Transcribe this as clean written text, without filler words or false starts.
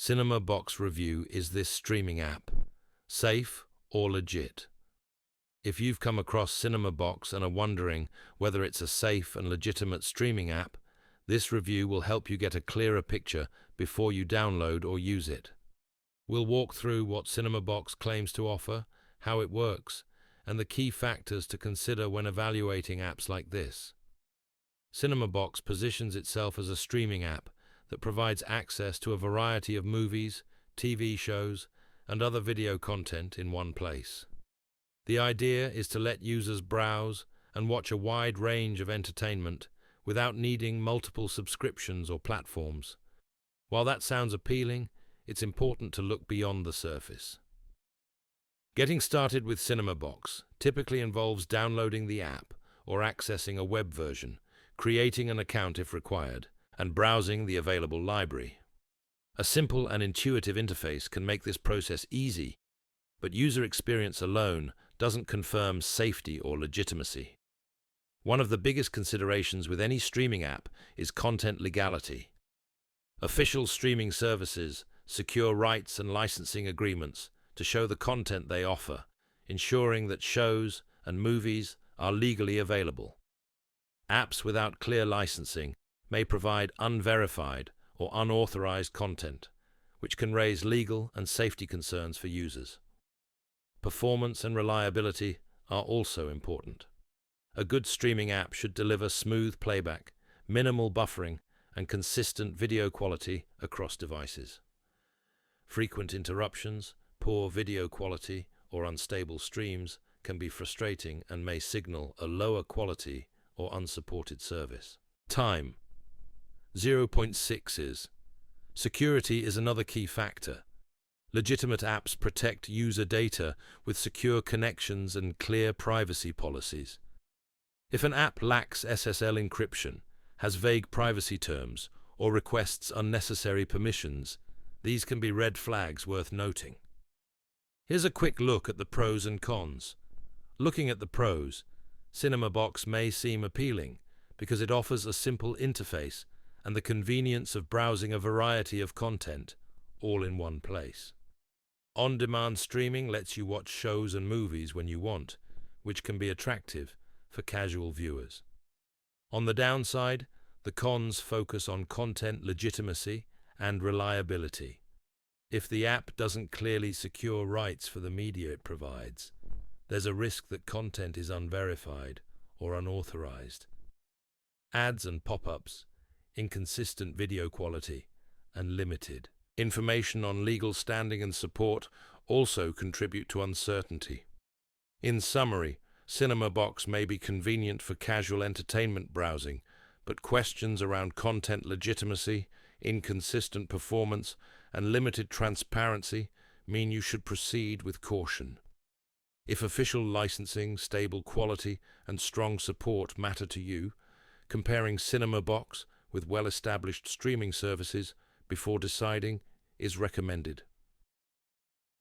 Cinema Box Review. Is this streaming app safe or legit? If you've come across Cinema Box and are wondering whether it's a safe and legitimate streaming app, this review will help you get a clearer picture before you download or use it. We'll walk through what Cinema Box claims to offer, how it works, and the key factors to consider when evaluating apps like this. Cinema Box positions itself as a streaming app that provides access to a variety of movies, TV shows, and other video content in one place. The idea is to let users browse and watch a wide range of entertainment without needing multiple subscriptions or platforms. While that sounds appealing, it's important to look beyond the surface. Getting started with Cinema Box typically involves downloading the app or accessing a web version, creating an account if required, and browsing the available library. A simple and intuitive interface can make this process easy, but user experience alone doesn't confirm safety or legitimacy. One of the biggest considerations with any streaming app is content legality. Official streaming services secure rights and licensing agreements to show the content they offer, ensuring that shows and movies are legally available. Apps without clear licensing may provide unverified or unauthorized content, which can raise legal and safety concerns for users. Performance and reliability are also important. A good streaming app should deliver smooth playback, minimal buffering, and consistent video quality across devices. Frequent interruptions, poor video quality, or unstable streams can be frustrating and may signal a lower quality or unsupported service. Time. 0.6 is. Security is another key factor. Legitimate apps protect user data with secure connections and clear privacy policies. If an app lacks SSL encryption, has vague privacy terms, or requests unnecessary permissions, these can be red flags worth noting. Here's a quick look at the pros and cons. Looking at the pros, Cinema Box may seem appealing because it offers a simple interface and the convenience of browsing a variety of content, all in one place. On-demand streaming lets you watch shows and movies when you want, which can be attractive for casual viewers. On the downside, the cons focus on content legitimacy and reliability. If the app doesn't clearly secure rights for the media it provides, there's a risk that content is unverified or unauthorized. Ads and pop-ups, inconsistent video quality, and limited information on legal standing and support also contribute to uncertainty. In summary, Cinema Box may be convenient for casual entertainment browsing, but questions around content legitimacy, inconsistent performance, and limited transparency mean you should proceed with caution. If official licensing, stable quality, and strong support matter to you, comparing Cinema Box with well-established streaming services before deciding is recommended.